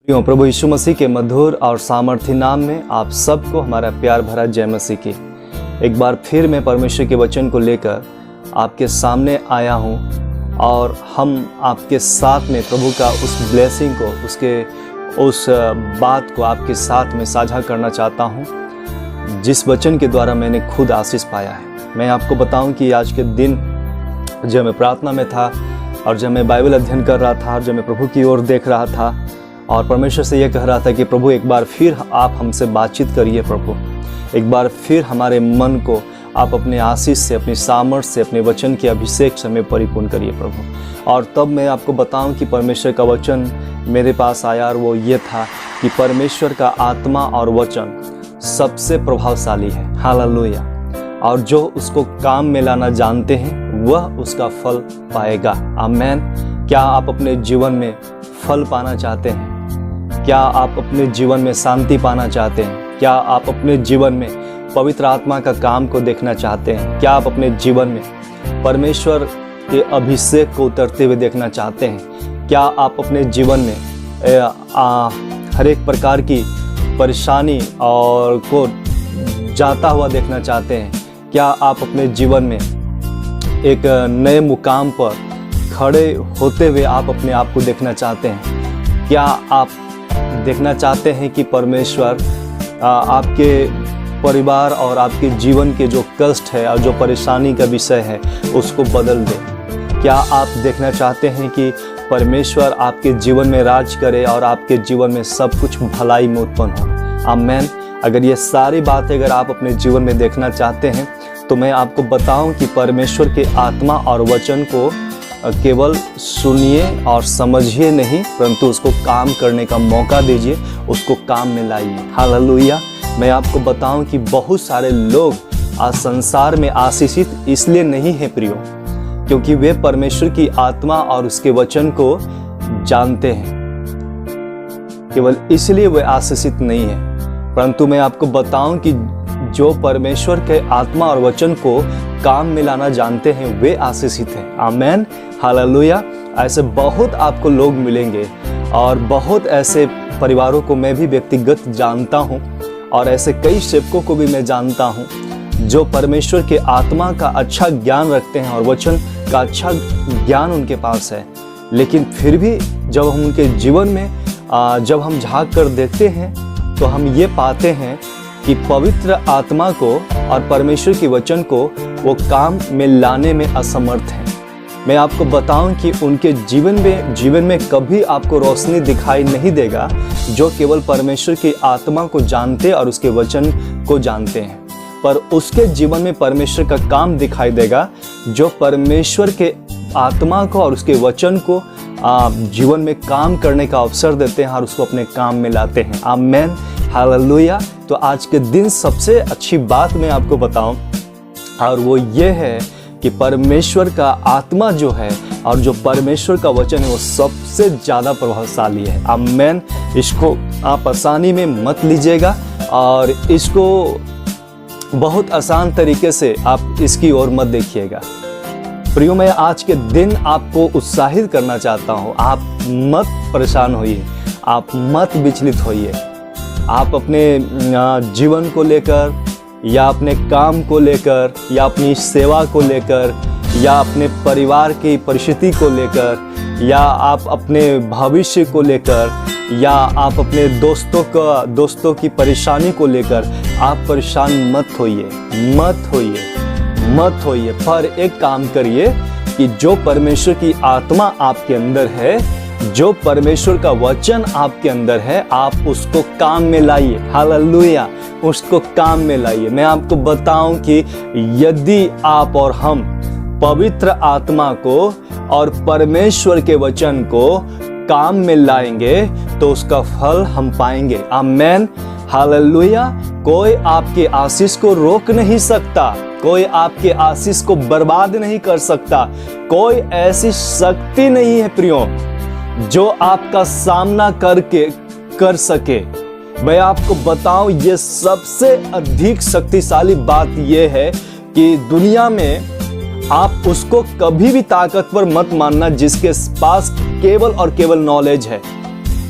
प्रियो प्रभु यीशु मसीह के मधुर और सामर्थी नाम में आप सबको हमारा प्यार भरा जय मसीह की। एक बार फिर मैं परमेश्वर के वचन को लेकर आपके सामने आया हूँ और हम आपके साथ में प्रभु का उस ब्लेसिंग को, उस बात को आपके साथ में साझा करना चाहता हूँ जिस वचन के द्वारा मैंने खुद आशीष पाया है। मैं आपको बताऊँ कि आज के दिन जब मैं प्रार्थना में था और जब मैं बाइबल अध्ययन कर रहा था और जब मैं प्रभु की ओर देख रहा था और परमेश्वर से ये कह रहा था कि प्रभु एक बार फिर आप हमसे बातचीत करिए, प्रभु एक बार फिर हमारे मन को आप अपने आशीष से, अपनी सामर्थ्य से, अपने वचन के अभिषेक से हमें परिपूर्ण करिए प्रभु। और तब मैं आपको बताऊं कि परमेश्वर का वचन मेरे पास आया और वो ये था कि परमेश्वर का आत्मा और वचन सबसे प्रभावशाली है। हालेलुया। और जो उसको काम में लाना जानते हैं वह उसका फल पाएगा। आमीन। क्या आप अपने जीवन में फल पाना चाहते हैं? क्या आप अपने जीवन में शांति पाना चाहते हैं? क्या आप अपने जीवन में पवित्र आत्मा का काम को देखना चाहते हैं? क्या आप अपने जीवन में परमेश्वर के अभिषेक को उतरते हुए देखना चाहते हैं? क्या आप अपने जीवन में हर एक प्रकार की परेशानी और को जाता हुआ देखना चाहते हैं? क्या आप अपने जीवन में एक नए मुकाम पर खड़े होते हुए आप अपने आप को देखना चाहते हैं? क्या आप देखना चाहते हैं कि परमेश्वर आपके परिवार और आपके जीवन के जो कष्ट है और जो परेशानी का विषय है उसको बदल दे? क्या आप देखना चाहते हैं कि परमेश्वर आपके जीवन में राज करे और आपके जीवन में सब कुछ भलाई में उत्पन्न हो? आमीन। अगर ये सारी बातें अगर आप अपने जीवन में देखना चाहते हैं तो मैं आपको बताऊं कि परमेश्वर के आत्मा और वचन को केवल सुनिए और समझिए नहीं, परंतु उसको काम करने का मौका दीजिए, उसको काम में लाइए। हालेलुया। मैं आपको बताऊं कि बहुत सारे लोग आज संसार में आशीषित इसलिए नहीं है प्रियो, क्योंकि वे परमेश्वर की आत्मा और उसके वचन को जानते हैं। केवल इसलिए वे आशीषित नहीं है, परंतु मैं आपको बताऊं कि जो परमेश्वर के आत्मा और वचन को काम में लाना जानते हैं वे आशीषित हैं। आमीन। हालेलुया। ऐसे बहुत आपको लोग मिलेंगे और बहुत ऐसे परिवारों को मैं भी व्यक्तिगत जानता हूं और ऐसे कई सेवकों को भी मैं जानता हूं जो परमेश्वर के आत्मा का अच्छा ज्ञान रखते हैं और वचन का अच्छा ज्ञान उनके पास है, लेकिन फिर भी जब हम उनके जीवन में जब हम झांक कर देखते हैं तो हम ये पाते हैं कि पवित्र आत्मा को और परमेश्वर के वचन को वो काम में लाने में असमर्थ हैं। मैं आपको बताऊं कि उनके जीवन में कभी आपको रोशनी दिखाई नहीं देगा जो केवल परमेश्वर की आत्मा को जानते और उसके वचन को जानते हैं, पर उसके जीवन में परमेश्वर का काम दिखाई देगा जो परमेश्वर के आत्मा को और उसके वचन को जीवन में काम करने का अवसर देते हैं और उसको अपने काम में लाते हैं। आमीन। हालेलुया। तो आज के दिन सबसे अच्छी बात मैं आपको बताऊं और वो ये है कि परमेश्वर का आत्मा जो है और जो परमेश्वर का वचन है वो सबसे ज़्यादा प्रभावशाली है। आमीन। इसको आप आसानी में मत लीजिएगा और इसको बहुत आसान तरीके से आप इसकी ओर मत देखिएगा। प्रियो, मैं आज के दिन आपको उत्साहित करना चाहता हूँ। आप मत परेशान होइए, आप मत विचलित होइए। आप अपने जीवन को लेकर या अपने काम को लेकर या अपनी सेवा को लेकर या अपने परिवार की परिस्थिति को लेकर या आप अपने भविष्य को लेकर या आप अपने दोस्तों की परेशानी को लेकर आप परेशान मत होइए। पर एक काम करिए कि जो परमेश्वर की आत्मा आपके अंदर है, जो परमेश्वर का वचन आपके अंदर है, आप उसको काम में लाइए। हालेलुया। उसको काम में लाइए। मैं आपको बताऊं कि यदि आप और हम पवित्र आत्मा को और परमेश्वर के वचन को काम में लाएंगे तो उसका फल हम पाएंगे। आमीन। हालेलुया। कोई आपके आशीष को रोक नहीं सकता, कोई आपके आशीष को बर्बाद नहीं कर सकता। कोई ऐसी शक्ति नहीं है प्रियो जो आपका सामना कर सके। मैं आपको बताऊं, ये सबसे अधिक शक्तिशाली बात यह है कि दुनिया में आप उसको कभी भी ताकतवर मत मानना जिसके पास केवल और केवल नॉलेज है।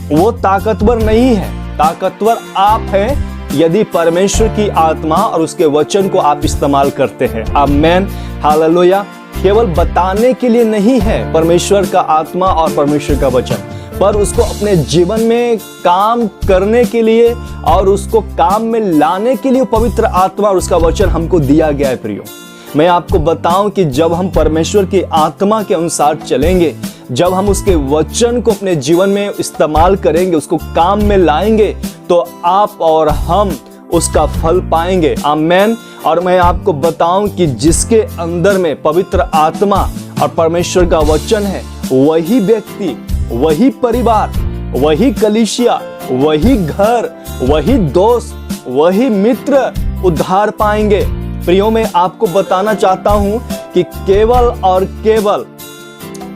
वो ताकतवर नहीं है, ताकतवर आप हैं यदि परमेश्वर की आत्मा और उसके वचन को आप इस्तेमाल करते हैं। आमेन, हालेलुया। केवल बताने के लिए नहीं है परमेश्वर का आत्मा और परमेश्वर का वचन, पर उसको अपने जीवन में काम करने के लिए और उसको काम में लाने के लिए पवित्र आत्मा और उसका वचन हमको दिया गया है। प्रियो, मैं आपको बताऊं कि जब हम परमेश्वर की आत्मा के अनुसार चलेंगे, जब हम उसके वचन को अपने जीवन में इस्तेमाल करेंगे, उसको काम में लाएंगे, तो आप और हम उसका फल पाएंगे। आमेन। और मैं आपको बताऊं कि जिसके अंदर में पवित्र आत्मा और परमेश्वर का वचन है, वही व्यक्ति, वही परिवार, वही कलीसिया, वही घर, वही दोस्त, वही मित्र उद्धार पाएंगे। प्रियो, मैं आपको बताना चाहता हूं कि केवल और केवल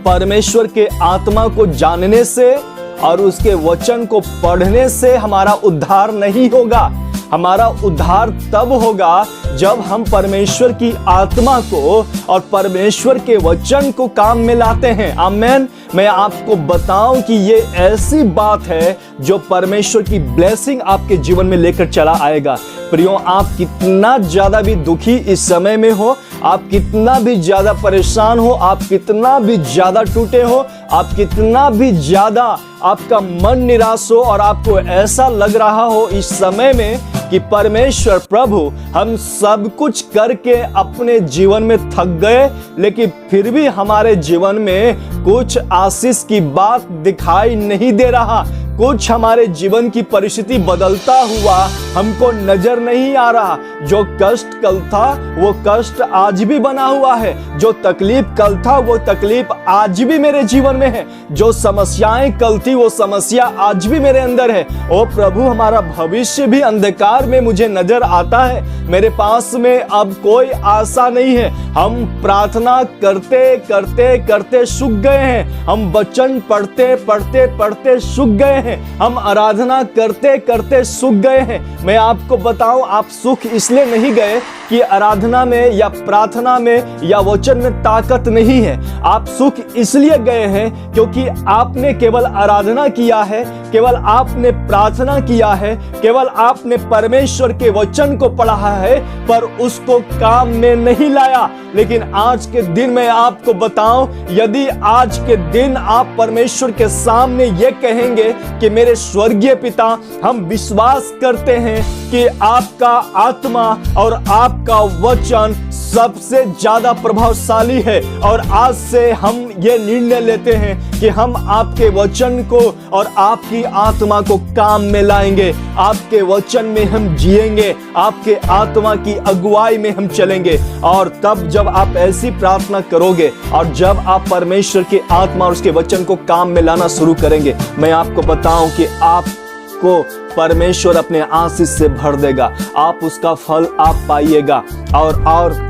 परमेश्वर के आत्मा को जानने से और उसके वचन को पढ़ने से हमारा उद्धार नहीं होगा। हमारा उद्धार तब होगा जब हम परमेश्वर की आत्मा को और परमेश्वर के वचन को काम में लाते हैं। आमेन। मैं आपको बताऊं कि ये ऐसी बात है जो परमेश्वर की ब्लेसिंग आपके जीवन में लेकर चला आएगा। प्रियो, आप कितना ज्यादा भी दुखी इस समय में हो, आप कितना भी ज्यादा परेशान हो, आप कितना भी ज्यादा टूटे हो, आप कितना भी ज्यादा आपका मन निराश हो और आपको ऐसा लग रहा हो इस समय में कि परमेश्वर प्रभु हम सब कुछ करके अपने जीवन में थक गए, लेकिन फिर भी हमारे जीवन में कुछ आशीष की बात दिखाई नहीं दे रहा, कुछ हमारे जीवन की परिस्थिति बदलता हुआ हमको नजर नहीं आ रहा। जो कष्ट कल था वो कष्ट आज भी बना हुआ है, जो तकलीफ कल था वो तकलीफ आज भी मेरे जीवन में है, जो समस्याएं कल थी वो समस्या आज भी मेरे अंदर है। ओ प्रभु, हमारा भविष्य भी अंधकार में मुझे नजर आता है, मेरे पास में अब कोई आशा नहीं है। हम प्रार्थना करते करते करते सूख गए हैं, हम वचन पढ़ते पढ़ते पढ़ते सूख गए हैं, हम आराधना करते करते सूख गए हैं। मैं आपको बताऊं, आप सूख इसलिए नहीं गए कि आराधना में या प्रार्थना में या वचन में ताकत नहीं है। आप सूख इसलिए गए हैं क्योंकि आपने केवल आराधना किया है, केवल आपने प्रार्थना किया है, केवल आपने परमेश्वर के वचन को पढ़ा है, पर उसको काम में नहीं लाया। लेकिन आज के दिन मैं आपको बताऊं, यदि आज के दिन आप परमेश्वर के सामने ये कहेंगे कि मेरे स्वर्गीय पिता, हम विश्वास करते हैं कि आपका आत्मा और आपका वचन सबसे ज्यादा प्रभावशाली है, और आज से हम ये निर्णय लेते हैं कि हम आपके वचन को और आपकी आत्मा को काम में लाएंगे, आपके वचन में हम जिएंगे, आपके आत्मा की अगुवाई में हम चलेंगे। और तब जब आप ऐसी प्रार्थना करोगे और जब आप परमेश्वर की आत्मा और उसके वचन को काम में लाना शुरू करेंगे, मैं आपको बताऊं कि आपको परमेश्वर अपने आशीष से भर देगा, आप उसका फल आप पाइएगा और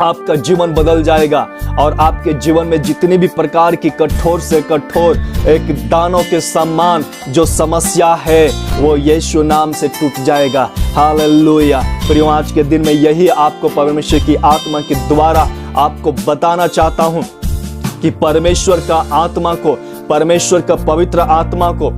आपका जीवन बदल जाएगा, और आपके जीवन में जितनी भी प्रकार की कठोर से कठोर एक दानों के समान जो समस्या है वो यीशु नाम से टूट जाएगा। हालेलुया। प्रियो, आज के दिन में यही आपको परमेश्वर की आत्मा के द्वारा आपको बताना चाहता हूं कि परमेश्वर का आत्मा को, परमेश्वर का पवित्र आत्मा को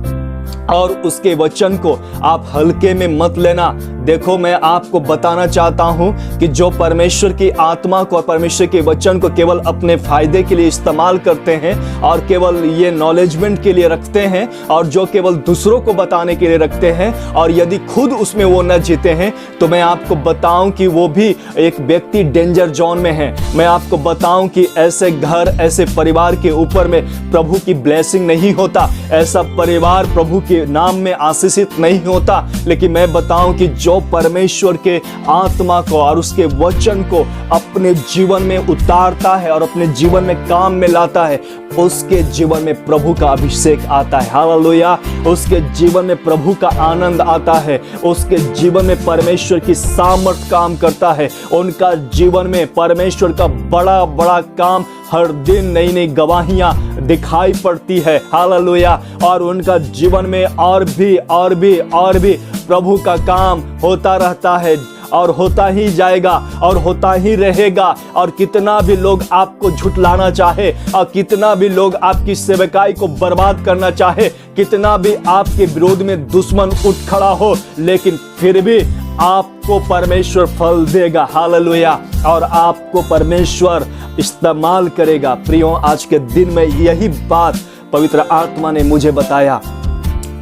और उसके वचन को आप हल्के में मत लेना। देखो, मैं आपको बताना चाहता हूं कि जो परमेश्वर की आत्मा को और परमेश्वर के वचन को केवल अपने फायदे के लिए इस्तेमाल करते हैं और केवल ये नॉलेजमेंट के लिए रखते हैं, और जो केवल दूसरों को बताने के लिए रखते हैं, और यदि खुद उसमें वो न जीते हैं, तो मैं आपको बताऊं कि वो भी एक व्यक्ति डेंजर जोन में है। मैं आपको बताऊं कि ऐसे घर, ऐसे परिवार के ऊपर में प्रभु की ब्लेसिंग नहीं होता, ऐसा परिवार प्रभु के नाम में आशीषित नहीं होता। लेकिन मैं बताऊं कि जो परमेश्वर के आत्मा को और उसके वचन को अपने जीवन में उतारता है और अपने जीवन में काम में लाता है, उसके जीवन में प्रभु का अभिषेक आता है। हालेलुया। उसके जीवन में प्रभु का आनंद आता है, उसके जीवन में परमेश्वर की सामर्थ काम करता है, उनका जीवन में परमेश्वर का बड़ा बड़ा काम, हर दिन नई नई गवाहियां दिखाई पड़ती है। हालेलुया। और उनका जीवन में और भी प्रभु का काम होता रहता है, और होता ही जाएगा और होता ही रहेगा। और कितना भी लोग आपको झुठलाना चाहे और कितना भी लोग आपकी सेवकाई को बर्बाद करना चाहे, कितना भी आपके विरोध में दुश्मन उठ खड़ा हो, लेकिन फिर भी आपको परमेश्वर फल देगा। हालेलुया। और आपको परमेश्वर इस्तेमाल करेगा। प्रियो, आज के दिन में यही बात पवित्र आत्मा ने मुझे बताया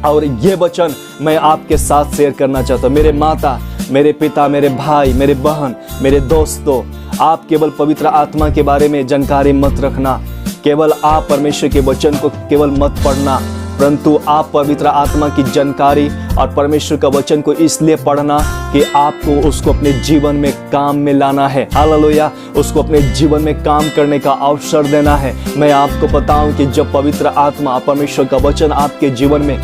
और ये वचन मैं आपके साथ शेयर करना चाहता हूँ। मेरे माता, मेरे पिता, मेरे भाई, मेरे बहन, मेरे दोस्तों, आप केवल पवित्र आत्मा के बारे में जानकारी मत रखना, केवल आप परमेश्वर के वचन को केवल मत पढ़ना, परंतु आप पवित्र आत्मा की जानकारी और परमेश्वर का वचन को इसलिए पढ़ना कि आपको उसको अपने जीवन में काम में लाना है। हालेलुया। उसको अपने जीवन में काम करने का अवसर देना है। मैं आपको बताऊं कि जब पवित्र आत्मा परमेश्वर का वचन आपके जीवन में,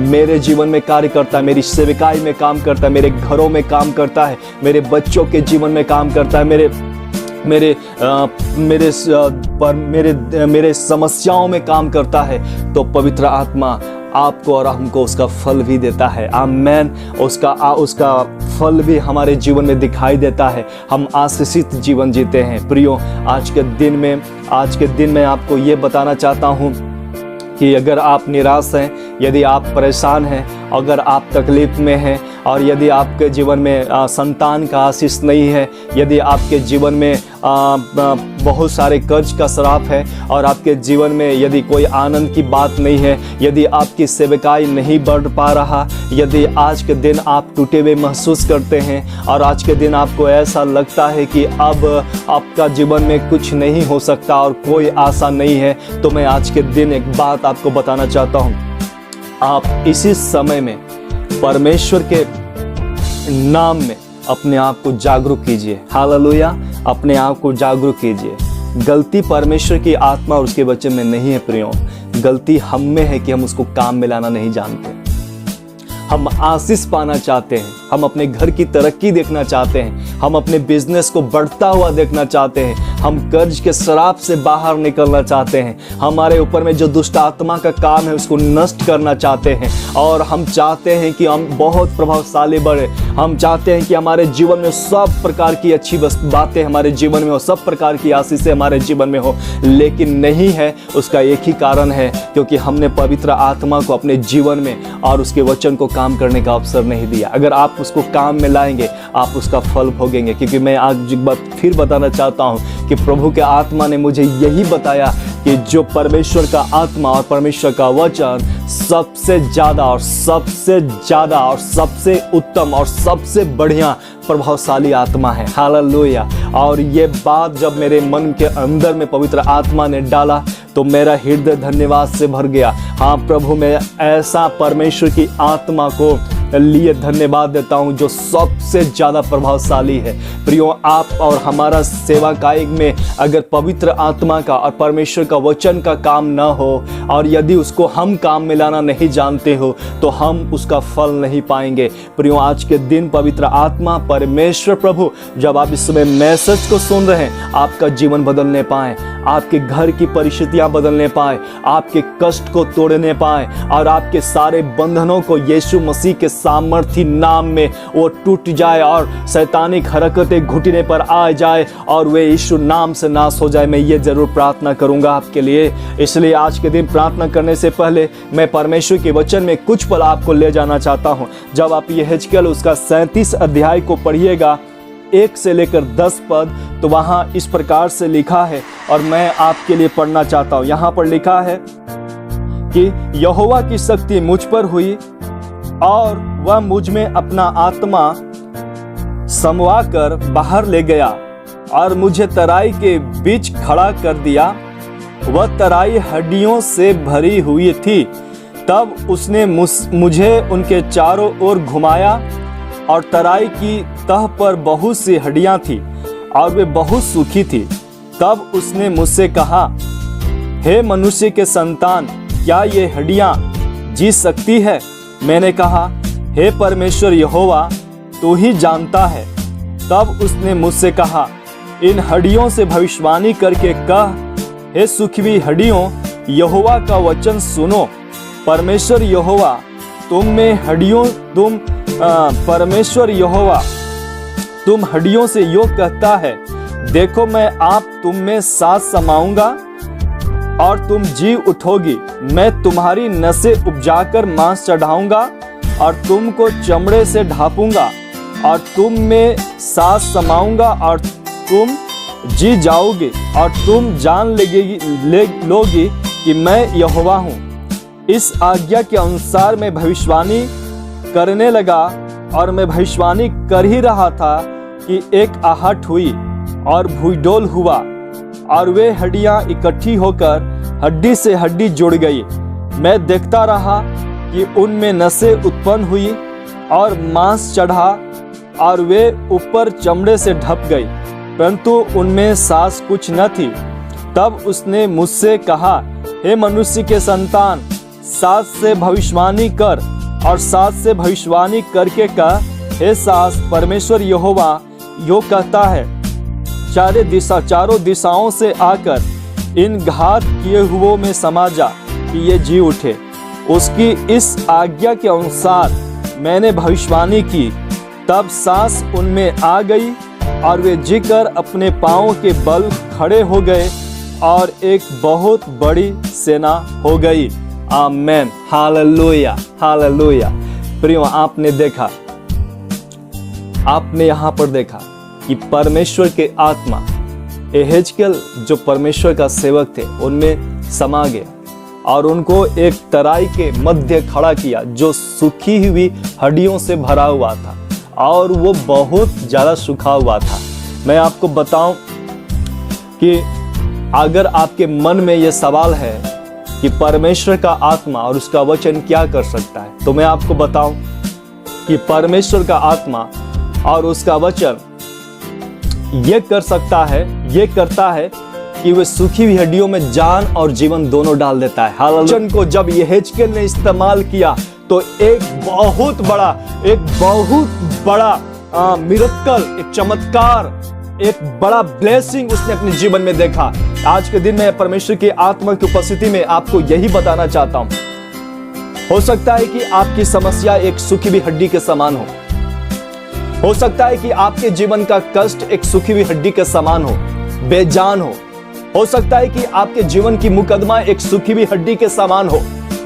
मेरे जीवन में कार्य करता है, मेरी सेवकाई में काम करता है, मेरे घरों में काम करता है, मेरे बच्चों के जीवन में काम करता है, मेरे समस्याओं में काम करता है, तो पवित्र आत्मा आपको और हमको उसका फल भी देता है। आमेन। उसका फल भी हमारे जीवन में दिखाई देता है। हम आशीषित जीवन जीते हैं। प्रियो, आज के दिन में आपको ये बताना चाहता हूँ कि अगर आप निराश हैं, यदि आप परेशान हैं, अगर आप तकलीफ में हैं और यदि आपके जीवन में संतान का आशीष नहीं है, यदि आपके जीवन में बहुत सारे कर्ज का श्राप है और आपके जीवन में यदि कोई आनंद की बात नहीं है, यदि आपकी सेवकाई नहीं बढ़ पा रहा, यदि आज के दिन आप टूटे हुए महसूस करते हैं और आज के दिन आपको ऐसा लगता है कि अब आपका जीवन में कुछ नहीं हो सकता और कोई आशा नहीं है, तो मैं आज के दिन एक बात आपको बताना चाहता हूँ। आप इसी समय में परमेश्वर के नाम में अपने आप को जागरूक कीजिए। हालेलुया। अपने आप को जागरूक कीजिए। गलती परमेश्वर की आत्मा और उसके वचन में नहीं है प्रियो, गलती हम में है कि हम उसको काम में लाना नहीं जानते। हम आशीष पाना चाहते हैं, हम अपने घर की तरक्की देखना चाहते हैं, हम अपने बिजनेस को बढ़ता हुआ देखना चाहते हैं, हम कर्ज के श्राप से बाहर निकलना चाहते हैं, हमारे ऊपर में जो दुष्ट आत्मा का काम है उसको नष्ट करना चाहते हैं और हम चाहते हैं कि हम बहुत प्रभावशाली बढ़े। हम चाहते हैं कि हमारे जीवन में सब प्रकार की अच्छी बातें हमारे जीवन में हो, सब प्रकार की आशीषें हमारे जीवन में हो, लेकिन नहीं है। उसका एक ही कारण है, क्योंकि हमने पवित्र आत्मा को अपने जीवन में और उसके वचन को काम करने का अवसर नहीं दिया। अगर आप उसको काम में लाएंगे, आप उसका फल भोगेंगे। क्योंकि मैं आज एक बात फिर बताना चाहता हूँ कि प्रभु के आत्मा ने मुझे यही बताया कि जो परमेश्वर का आत्मा और परमेश्वर का वचन सबसे ज़्यादा और सबसे उत्तम और सबसे बढ़िया प्रभावशाली आत्मा है। हालेलुया। और ये बात जब मेरे मन के अंदर में पवित्र आत्मा ने डाला तो मेरा हृदय धन्यवाद से भर गया। हाँ प्रभु, मैं ऐसा परमेश्वर की आत्मा को लिए धन्यवाद देता हूँ जो सबसे ज़्यादा प्रभावशाली है। प्रियो, आप और हमारा सेवा कायिक में अगर पवित्र आत्मा का और परमेश्वर का वचन का काम न हो और यदि उसको हम काम में लाना नहीं जानते हो तो हम उसका फल नहीं पाएंगे। प्रियो, आज के दिन पवित्र आत्मा परमेश्वर प्रभु जब आप इस समय मैसेज को सुन रहे हैं, आपका जीवन बदलने पाए, आपके घर की परिस्थितियां बदलने पाए, आपके कष्ट को तोड़ने पाए और आपके सारे बंधनों को यीशु मसीह के सामर्थी नाम में वो टूट जाए और शैतानिक हरकतें घुटने पर आ जाए और वे यीशु नाम से नाश हो जाए। मैं ये जरूर प्रार्थना करूंगा आपके लिए। इसलिए आज के दिन प्रार्थना करने से पहले मैं परमेश्वर के वचन में कुछ पल आपको ले जाना चाहता हूं। जब आप यहेजकेल उसका 37 अध्याय को पढ़िएगा 1 से लेकर 10 पद, तो वहां इस प्रकार से लिखा है और मैं आपके लिए पढ़ना चाहता हूं। यहां पर लिखा है कि यहोवा की शक्ति मुझ पर हुई और वह मुझ में अपना आत्मा समवा कर बाहर ले गया और मुझे तराई के बीच खड़ा कर दिया। वह तराई हड्डियों से भरी हुई थी। तब उसने मुझे उनके चारों ओर घुमाया और तराई की तह पर बहुत सी हड्डियां थी और वे बहुत सूखी थी। तब उसने मुझसे कहा, हे मनुष्य के संतान, क्या ये हड्डियां जी सकती है? मैंने कहा, हे परमेश्वर यहोवा, तू ही जानता है। तब उसने मुझसे कहा, इन हड्डियों से भविष्यवाणी करके कह, हे सूखी हड्डियों, यहोवा का वचन सुनो। परमेश्वर यहोवा तुम हड्डियों से यो कहता है, देखो मैं आप तुम में सांस समाऊंगा और तुम जी उठोगी। मैं तुम्हारी नसें उपजाकर मांस चढ़ाऊंगा और तुमको चमड़े से ढापूंगा और तुम में सांस समाऊंगा और तुम जी जाओगे और तुम जान लोगी कि मैं यहोवा हूँ। इस आज्ञा के अनुसार मैं भविष्यवाणी करने लगा और मैं भविष्यवाणी कर ही रहा था कि एक आहट हुई और भूडोल हुआ और वे हड्डियां इकट्ठी होकर हड्डी से हड्डी जुड़ गई। मैं देखता रहा कि उनमें नसें उत्पन्न हुई और मांस चढ़ा और वे ऊपर चमड़े से ढप गई, परंतु उनमें सांस कुछ न थी। तब उसने मुझसे कहा, हे मनुष्य के संतान, सांस से भविष्यवाणी कर और सांस से भविष्यवाणी करके कह, हे सांस, परमेश्वर यहोवा यो कहता है, चारों दिशाओं से आकर इन घात किए हुओं में समा जा कि ये जी उठे। उसकी इस आज्ञा के अनुसार मैंने भविष्यवाणी की। तब सांस उनमें आ गई और वे जीकर अपने पांवों के बल खड़े हो गए और एक बहुत बड़ी सेना हो गई। आमेन, हालेलुया, हालेलुया। प्रियो, आपने यहाँ पर देखा कि परमेश्वर के आत्मा यहेजकेल जो परमेश्वर का सेवक थे उनमें समा गया और उनको एक तराई के मध्य खड़ा किया जो सूखी हुई हड्डियों से भरा हुआ था और वो बहुत ज़्यादा सूखा हुआ था। मैं आपको बताऊं कि अगर आपके मन में ये सवाल है कि परमेश्वर का आत्मा और उसका वचन क्या कर सकता है, तो मैं आपको बताऊं कि परमेश्वर का आत्मा और उसका वचन ये कर सकता है, ये करता है कि वे सूखी हुई हड्डियों में जान और जीवन दोनों डाल देता है। हालेलुया। वचन को जब यहेजकेल ने इस्तेमाल किया तो एक बहुत बड़ा मिरेकल, एक चमत्कार, एक बड़ा ब्लेसिंग उसने अपने जीवन में देखा। आज के दिन में परमेश्वर की आत्मा की उपस्थिति में आपको यही बताना चाहता हूं। हो सकता है कि आपकी समस्या एक सूखी हुई हड्डी के समान हो सकता है कि आपके जीवन का कष्ट एक सूखी हुई हड्डी के समान हो, बेजान हो सकता है कि आपके जीवन की मुकदमा एक सूखी हुई हड्डी के समान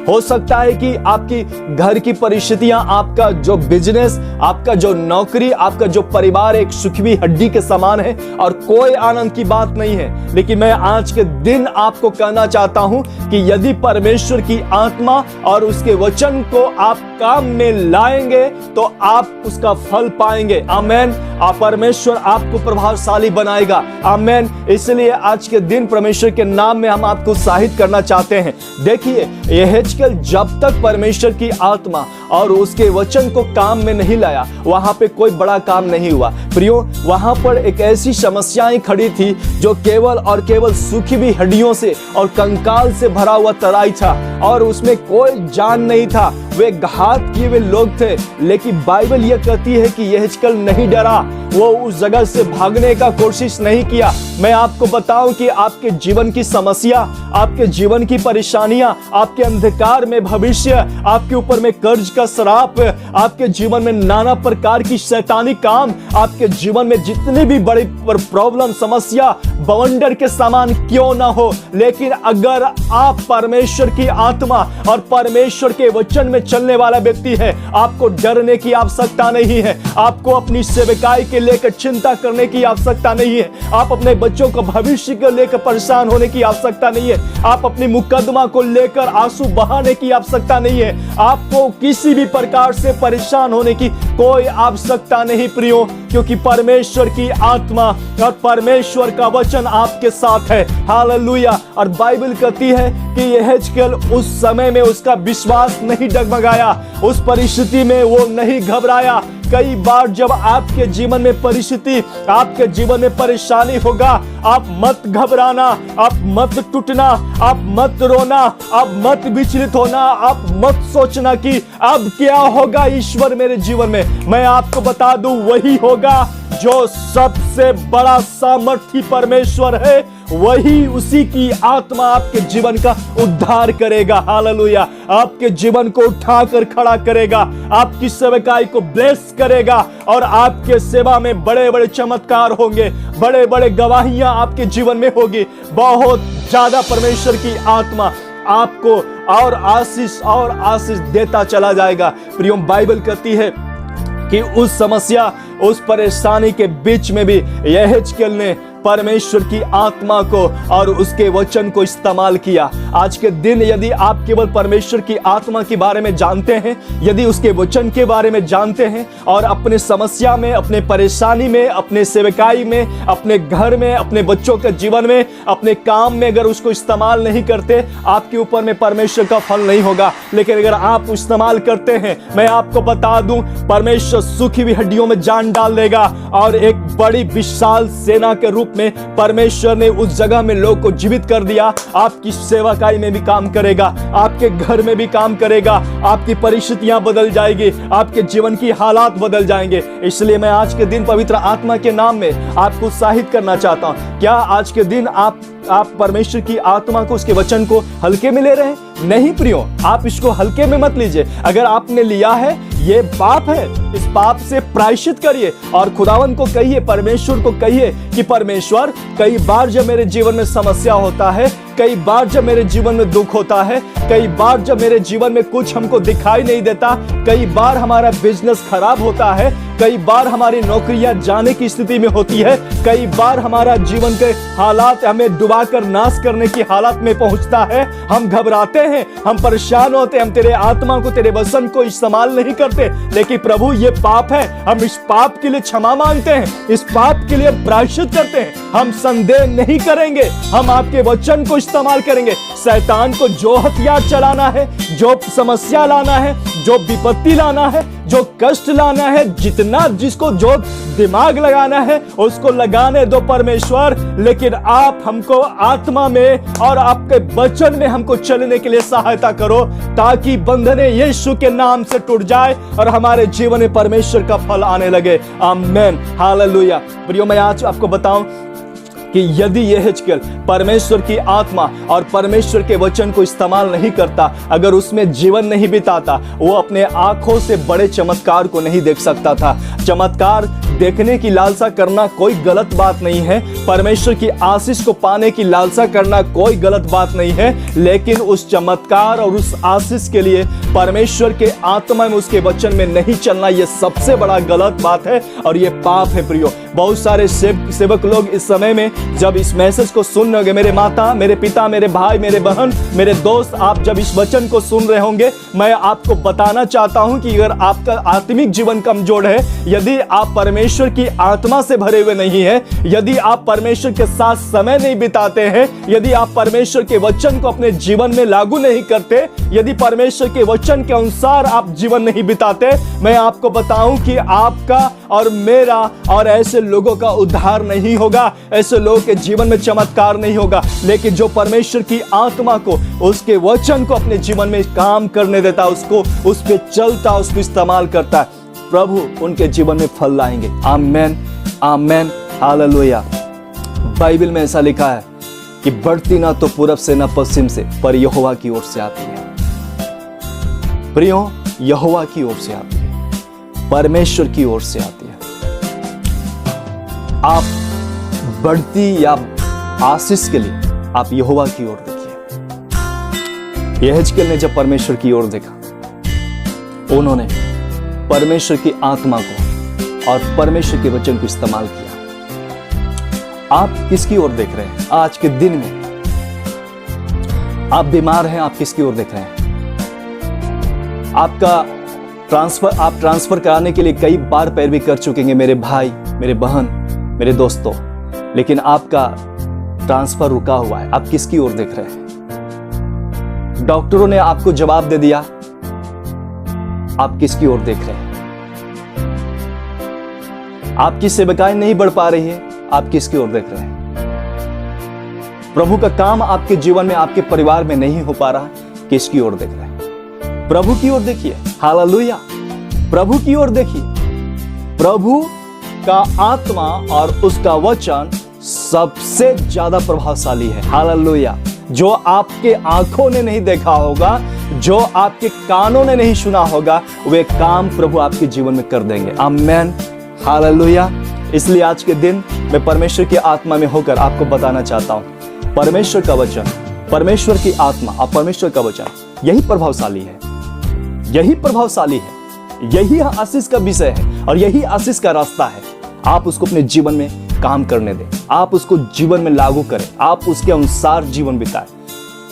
हो सकता है कि आपकी घर की परिस्थितियां, आपका जो बिजनेस, आपका जो नौकरी, आपका जो परिवार एक सूखी हुई हड्डी के समान है और कोई आनंद की बात नहीं है। लेकिन मैं आज के दिन आपको कहना चाहता हूं कि यदि परमेश्वर की आत्मा और उसके वचन को आप काम में लाएंगे तो आप उसका फल पाएंगे। आमेन। परमेश्वर आपको प्रभावशाली बनाएगा। आमेन। इसलिए आज के दिन परमेश्वर के नाम में हम आपको उत्साहित करना चाहते हैं। देखिए, यहेजकेल जब तक परमेश्वर की आत्मा और उसके वचन को काम में नहीं लाया, वहां पे कोई बड़ा काम नहीं हुआ। प्रियो, वहां पर एक ऐसी समस्याएं खड़ी थी जो केवल और केवल सूखी हुई हड्डियों से और कंकाल से भरा हुआ तराई था और उसमें कोई जान नहीं था। वे घात किए हुए लोग थे। लेकिन बाइबल यह कहती है कि यहेजकेल नहीं डरा, वो उस जगह से भागने का कोशिश नहीं किया। मैं आपको बताऊं कि आपके जीवन की समस्या, आपके जीवन की परेशानियां, आपके अंधकार में भविष्य, आपके ऊपर में कर्ज का श्राप, आपके जीवन में नाना प्रकार की शैतानी काम, आपके जीवन में जितनी भी बड़ी प्रॉब्लम, समस्या, बवंडर के समान क्यों ना हो, लेकिन अगर आप परमेश्वर की आत्मा और परमेश्वर के वचन में चलने वाला व्यक्ति है, आपको डरने की आवश्यकता नहीं है। आपको अपनी सेवकाई के लेकर चिंता करने की आवश्यकता नहीं है। आप अपने बच्चों को भविष्य को लेकर परेशान होने की आवश्यकता नहीं है। आप अपनी मुकदमा को लेकर आंसू बहाने की आवश्यकता नहीं है। आपको किसी भी प्रकार से परेशान होने की कोई आवश्यकता नहीं प्रियो, क्योंकि परमेश्वर की आत्मा और परमेश्वर का वचन आपके साथ है। हालेलुया। और बाइबल कहती है कि यहेजकेल उस समय में उसका विश्वास नहीं डगमगाया, उस परिस्थिति में वो नहीं घबराया। कई बार जब आपके जीवन में परिस्थिति, आपके जीवन में परेशानी होगा, आप मत घबराना, आप मत टूटना, आप मत रोना, आप मत विचलित होना, आप मत सोचना कि अब क्या होगा ईश्वर मेरे जीवन में। मैं आपको बता दूं, वही होगा जो सबसे बड़ा सामर्थी परमेश्वर है, वही उसी की आत्मा आपके जीवन का उद्धार करेगा। हालेलुया। आपके जीवन को उठाकर खड़ा करेगा, आपकी सेवकाई को ब्लेस करेगा और आपके सेवा में बड़े बड़े चमत्कार होंगे, बड़े बड़े गवाहियां आपके जीवन में होगी। बहुत ज्यादा परमेश्वर की आत्मा आपको और आशीष देता चला जाएगा। प्रियो, बाइबल कहती है कि उस समस्या, उस परेशानी के बीच में भी यहेजकेल ने परमेश्वर की आत्मा को और उसके वचन को इस्तेमाल किया। आज के दिन यदि आप केवल परमेश्वर की आत्मा के बारे में जानते हैं, यदि उसके वचन के बारे में जानते हैं और अपने समस्या में, अपने परेशानी में, अपने सेवकाई में, अपने घर में, अपने बच्चों के जीवन में, अपने काम में अगर उसको इस्तेमाल नहीं करते, आपके ऊपर में परमेश्वर का फल नहीं होगा। लेकिन अगर आप इस्तेमाल करते हैं, मैं आपको बता दूं, परमेश्वर सूखी हुई हड्डियों में जान डाल देगा और एक बड़ी विशाल सेना के रूप में परमेश्वर ने उस जगह में लोग को जीवित कर दिया। आपकी सेवकाई में भी काम करेगा, आपके घर में भी काम करेगा, आपकी परिस्थितियां बदल जाएगी, आपके जीवन की हालात बदल जाएंगे। इसलिए मैं आज के दिन पवित्र आत्मा के नाम में आपको उत्साहित करना चाहता हूं। क्या आज के दिन आप परमेश्वर की आत्मा को, उसके वचन को हल्के में ले रहे हैं? नहीं प्रियो, आप इसको हल्के में मत लीजिए। अगर आपने लिया है, ये पाप है, इस पाप से प्रायश्चित करिए और खुदावन को कहिए, परमेश्वर को कहिए कि परमेश्वर, कई बार जब मेरे जीवन में समस्या होता है, कई बार जब मेरे जीवन में दुख होता है, कई बार जब मेरे जीवन में कुछ हमको दिखाई नहीं देता, कई बार हमारा बिजनेस खराब होता है, कई बार हमारी नौकरियां जाने की स्थिति में होती है, कई बार हमारा जीवन के हालात हमें डुबाकर नाश करने की हालत में पहुंचता है, हम घबराते हैं, हम परेशान होते हैं, हम तेरे आत्मा को, तेरे वचन को इस्तेमाल नहीं करते। लेकिन प्रभु, ये पाप है, हम इस पाप के लिए क्षमा मांगते हैं, इस पाप के लिए प्रायश्चित करते हैं। हम संदेह नहीं करेंगे, हम आपके वचन को इस्तेमाल करेंगे। शैतान को जो हथियार चलाना है, जो समस्या लाना है, जो विपत्ति लाना है, जो कष्ट लाना है, जिसको जो दिमाग लगाना है, उसको लगाने दो परमेश्वर। लेकिन आप हमको आत्मा में और आपके वचन में हमको चलने के लिए सहायता करो, ताकि बंधने यीशु के नाम से टूट जाए और हमारे जीवन में परमेश्वर का फल आने लगे। आमीन, हालेलुया। प्रियो, मैं आज आपको बताऊं कि यदि यहेजकेल परमेश्वर की आत्मा और परमेश्वर के वचन को इस्तेमाल नहीं करता, अगर उसमें जीवन नहीं बिताता, वो अपने आंखों से बड़े चमत्कार को नहीं देख सकता था। चमत्कार देखने की लालसा करना कोई गलत बात नहीं है, परमेश्वर की आशीष को पाने की लालसा करना कोई गलत बात नहीं है, लेकिन उस चमत्कार और उस आशीष के लिए परमेश्वर के आत्मा में, उसके वचन में नहीं चलना, यह सबसे बड़ा गलत बात है और यह पाप है। प्रियो, बहुत सारे सेवक लोग इस समय में जब इस मैसेज को सुन रहे होंगे, मेरे माता, मेरे पिता, मेरे भाई, मेरे बहन, मेरे दोस्त, आप जब इस वचन को सुन रहे होंगे, मैं आपको बताना चाहता हूं कि अगर आपका आत्मिक जीवन कमजोर है, यदि आप परमेश्वर की आत्मा से भरे हुए नहीं है, यदि आप परमेश्वर के साथ समय नहीं बिताते हैं, यदि आप परमेश्वर के वचन को अपने जीवन में लागू नहीं करते, यदि परमेश्वर के वचन के अनुसार आप जीवन नहीं बिताते, मैं आपको बताऊं कि आपका और मेरा और ऐसे लोगों का उद्धार नहीं होगा, ऐसे लोगों के जीवन में चमत्कार नहीं होगा। लेकिन जो परमेश्वर की आत्मा को, उसके वचन को अपने जीवन में काम करने देता, उसको उस पे चलता, उसको इस्तेमाल करता, प्रभु उनके जीवन में फल लाएंगे। आमेन, आमेन, हालेलुया। बाइबल में ऐसा लिखा है कि बढ़ती ना तो पूरब से ना पश्चिम से, पर यहोवा की ओर से आती है। प्रियो, यहोवा की ओर से आती है, परमेश्वर की ओर से आती है। आप बढ़ती या आशीष के लिए आप यहोवा की ओर देखिए। यहेजकेल ने जब परमेश्वर की ओर देखा, उन्होंने परमेश्वर की आत्मा को और परमेश्वर के वचन को इस्तेमाल किया। आप किसकी ओर देख रहे हैं? आज के दिन में आप बीमार हैं, आप किसकी ओर देख रहे हैं? आप ट्रांसफर कराने के लिए कई बार पैरवी कर चुके हैं मेरे भाई, मेरे बहन, मेरे दोस्तों, लेकिन आपका ट्रांसफर रुका हुआ है। आप किसकी ओर देख रहे हैं? डॉक्टरों ने आपको जवाब दे दिया, आप किसकी ओर देख रहे हैं? आपकी सेवकाएं नहीं बढ़ पा रही है, आप किसकी ओर देख रहे हैं? प्रभु का काम आपके जीवन में, आपके परिवार में नहीं हो पा रहा, किसकी ओर देख रहे हैं? प्रभु की ओर देखिए। हालेलुया, प्रभु की ओर देखिए। प्रभु का आत्मा और उसका वचन सबसे ज्यादा प्रभावशाली है। हालेलुया। जो आपके आंखों ने नहीं देखा होगा, जो आपके कानों ने नहीं सुना होगा, वे काम प्रभु आपके जीवन में कर देंगे। आमेन। हालेलुया। इसलिए आज के दिन मैं परमेश्वर की आत्मा में होकर आपको बताना चाहता हूं, परमेश्वर का वचन, परमेश्वर की आत्मा और परमेश्वर का वचन यही प्रभावशाली है, यही प्रभावशाली है, यही आशीष का विषय है और यही आशीष का रास्ता है। आप उसको अपने जीवन में काम करने दें, आप उसको जीवन में लागू करें, आप उसके अनुसार जीवन बिताएं,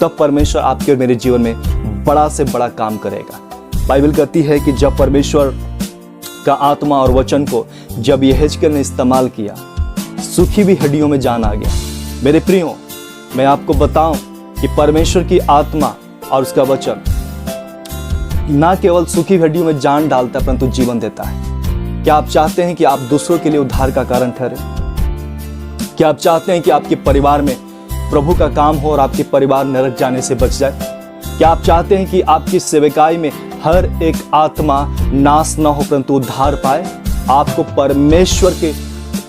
तब परमेश्वर आपके और मेरे जीवन में बड़ा से बड़ा काम करेगा। बाइबल कहती है कि जब परमेश्वर का आत्मा और वचन को जब यहेजकेल ने इस्तेमाल किया, सूखी हुई हड्डियों में जान आ गया। मेरे प्रियो, मैं आपको बताऊं कि परमेश्वर की आत्मा और उसका वचन ना केवल सूखी हड्डियों में जान डालता है, परंतु जीवन देता है। क्या आप चाहते हैं कि आप दूसरों के लिए उद्धार का कारण ठहरे? क्या आप चाहते हैं कि आपके परिवार में प्रभु का काम हो और आपके परिवार नरक जाने से बच जाए? क्या आप चाहते हैं कि आपकी सेवकाई में हर एक आत्मा नाश न हो परंतु उद्धार पाए? आपको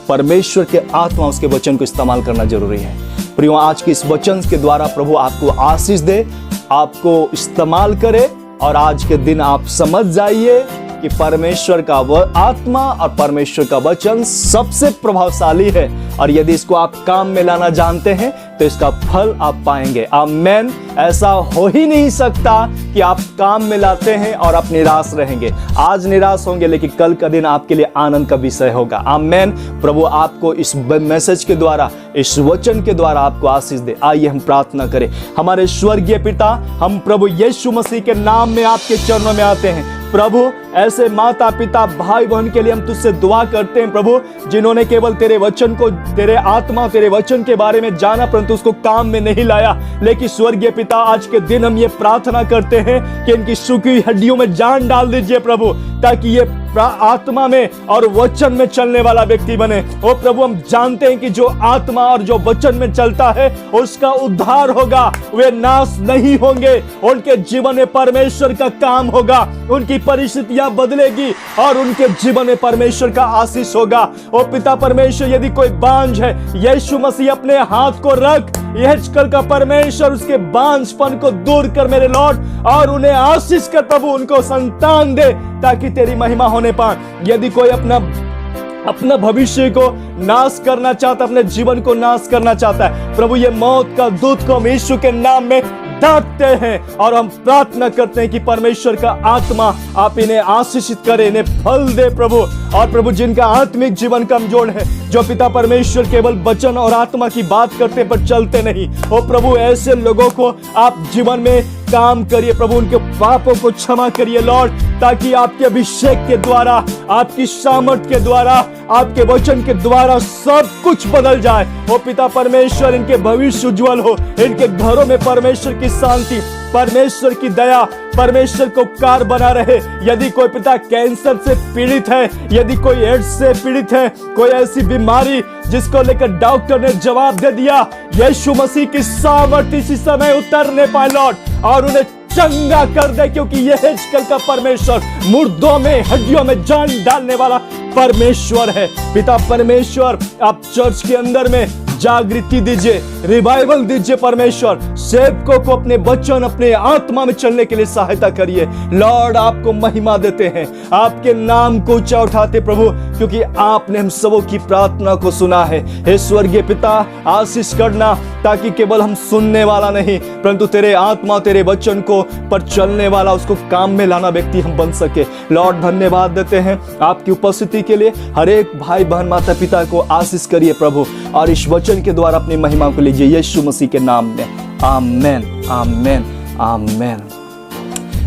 परमेश्वर के आत्मा, उसके वचन को इस्तेमाल करना जरूरी है। प्रियो, आज के इस वचन के द्वारा प्रभु आपको आशीष दे, आपको इस्तेमाल करे और आज के दिन आप समझ जाइए कि परमेश्वर का वह आत्मा और परमेश्वर का वचन सबसे प्रभावशाली है और यदि इसको आप काम में लाना जानते हैं तो इसका फल आप पाएंगे। आमेन। ऐसा हो ही नहीं सकता कि आप काम में लाते हैं और आप निराश रहेंगे। आज निराश होंगे लेकिन कल का दिन आपके लिए आनंद का विषय होगा। आमेन। प्रभु आपको इस मैसेज के द्वारा, इस वचन के द्वारा आपको आशीष दे। आइए हम प्रार्थना करें। हमारे स्वर्गीय पिता, हम प्रभु यीशु मसीह के नाम में आपके चरणों में आते हैं। प्रभु, ऐसे माता पिता भाई बहन के लिए हम तुझसे दुआ करते हैं प्रभु, जिन्होंने केवल तेरे वचन को, तेरे आत्मा, तेरे वचन के बारे में जाना परंतु उसको काम में नहीं लाया। लेकिन स्वर्गीय पिता, आज के दिन हम ये प्रार्थना करते हैं कि इनकी सूखी हड्डियों में जान डाल दीजिए प्रभु, ताकि ये आत्मा में और वचन में चलने वाला व्यक्ति बने। ओ प्रभु, हम जानते हैं कि जो आत्मा और जो वचन में चलता है उसका उद्धार होगा, वे नाश नहीं होंगे, उनके जीवन में परमेश्वर का काम होगा, उनकी परिस्थितियां बदलेगी और उनके जीवन में परमेश्वर का आशीष होगा। ओ पिता परमेश्वर, यदि कोई बांझ है, यीशु मसीह अपने हाथ को रख, यहेजकेल का परमेश्वर उसके बांझपन को दूर कर मेरे लॉर्ड, और उन्हें आशीष कर प्रभु, उनको संतान दे ताकि तेरी महिमा होने पाए। यदि कोई अपना भविष्य को नाश करना चाहता, अपने जीवन को नाश करना चाहता है प्रभु, ये मौत का दूत को हम यीशु के नाम में डांटते हैं और हम प्रार्थना करते हैं कि परमेश्वर का आत्मा आप इन्हें आशीषित करे, इन्हें फल दे प्रभु। और प्रभु, जिनका आत्मिक जीवन कमजोर है, जो पिता परमेश्वर केवल वचन और आत्मा की बात करते पर चलते नहीं, ओ प्रभु, ऐसे लोगों को आप जीवन में काम करिए प्रभु, उनके पापों को क्षमा करिए लॉर्ड, ताकि आपके अभिषेक के द्वारा, आपकी सामर्थ के द्वारा, आपके वचन के द्वारा सब कुछ बदल जाए। ओ पिता परमेश्वर, इनके भविष्य उज्जवल हो, इनके घरों में परमेश्वर की शांति, परमेश्वर की दया, परमेश्वर को उपकार बना रहे। यदि कोई पिता कैंसर से पीड़ित है, यदि कोई एड्स से पीड़ित है, कोई ऐसी बीमारी जिसको लेकर डॉक्टर ने जवाब दे दिया, यीशु मसीह की सामर्थ इसी समय उतरने पाए लॉर्ड, और उन्हें चंगा कर दे, क्योंकि यहेजकेल का परमेश्वर मुर्दों में, हड्डियों में जान डालने वाला परमेश्वर है। पिता परमेश्वर, आप चर्च के अंदर में जागृति दीजिए, रिवाइवल दीजिए परमेश्वर, सेवकों को अपने वचन, अपने आत्मा में चलने के लिए सहायता करिए लॉर्ड। आपको महिमा देते हैं, आपके नाम को ऊंचा उठाते प्रभु, क्योंकि आपने हम सबों की प्रार्थना को सुना है। हे स्वर्गीय पिता, आशीष करना, ताकि केवल हम सुनने वाला नहीं परंतु तेरे आत्मा, तेरे वचन को पर चलने वाला, उसको काम में लाना व्यक्ति हम बन सके लॉर्ड। धन्यवाद देते हैं आपकी उपस्थिति के लिए। हर एक भाई बहन, माता पिता को आशीष करिए प्रभु, और इस वचन के द्वारा अपनी महिमा को लीजिए यीशु मसीह के नाम में। आमेन, आमेन, आमेन।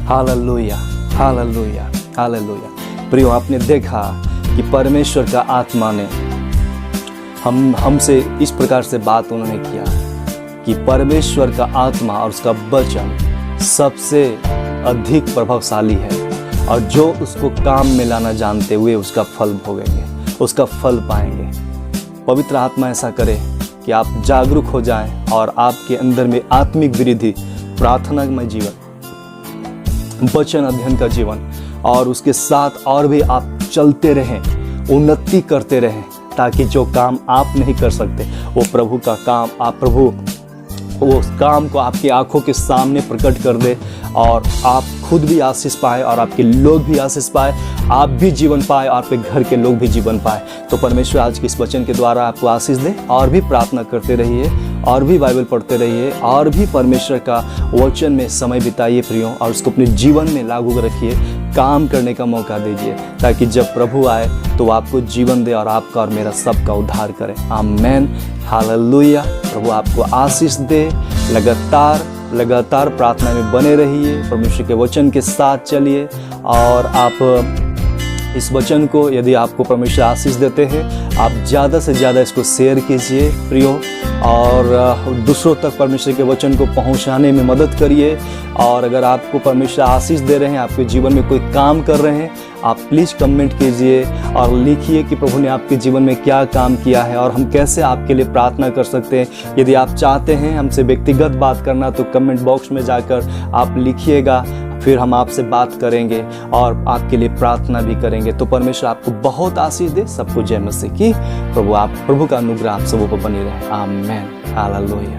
हालेलुया, हालेलुया, हालेलुया। प्रियो, आपने देखा कि परमेश्वर का आत्मा ने हमसे इस प्रकार से बात उन्होंने किया कि परमेश्वर का आत्मा और उसका वचन सबसे अधिक प्रभावशाली है, और जो उसको काम में लाना जानते हुए उसका फल भोगेंगे, उसका फल पाएंगे। पवित्र आत्मा ऐसा करे कि आप जागरूक हो जाएं और आपके अंदर में आत्मिक वृद्धि, प्रार्थनामय जीवन, वचन अध्ययन का जीवन, और उसके साथ और भी आप चलते रहें, उन्नति करते रहें, ताकि जो काम आप नहीं कर सकते वो प्रभु का काम प्रभु वो उस काम को आपकी आंखों के सामने प्रकट कर दे और आप खुद भी आशीष पाए और आपके लोग भी आशीष पाए, आप भी जीवन पाए और आपके घर के लोग भी जीवन पाए। तो परमेश्वर आज के इस वचन के द्वारा आपको आशीष दे। और भी प्रार्थना करते रहिए, और भी बाइबल पढ़ते रहिए, और भी परमेश्वर का वचन में समय बिताइए प्रियो, और उसको अपने जीवन में लागू रखिए, काम करने का मौका दीजिए, ताकि जब प्रभु आए तो वो आपको जीवन दे और आपका और मेरा सबका उद्धार करे। आमेन, हालेलुया। प्रभु आपको आशीष दे। लगातार प्रार्थना में बने रहिए, परमेश्वर के वचन के साथ चलिए, और आप इस वचन को, यदि आपको परमेश्वर आशीष देते हैं, आप ज़्यादा से ज़्यादा इसको शेयर कीजिए प्रियो, और दूसरों तक परमेश्वर के वचन को पहुंचाने में मदद करिए। और अगर आपको परमेश्वर आशीष दे रहे हैं, आपके जीवन में कोई काम कर रहे हैं, आप प्लीज़ कमेंट कीजिए और लिखिए कि प्रभु ने आपके जीवन में क्या काम किया है और हम कैसे आपके लिए प्रार्थना कर सकते हैं। यदि आप चाहते हैं हमसे व्यक्तिगत बात करना तो कमेंट बॉक्स में जाकर आप लिखिएगा, फिर हम आपसे बात करेंगे और आपके लिए प्रार्थना भी करेंगे। तो परमेश्वर आपको बहुत आशीष दे। सबको जय मसीह की। प्रभु का अनुग्रह आप सबों पर बनी रहे। आमीन, हालेलुया।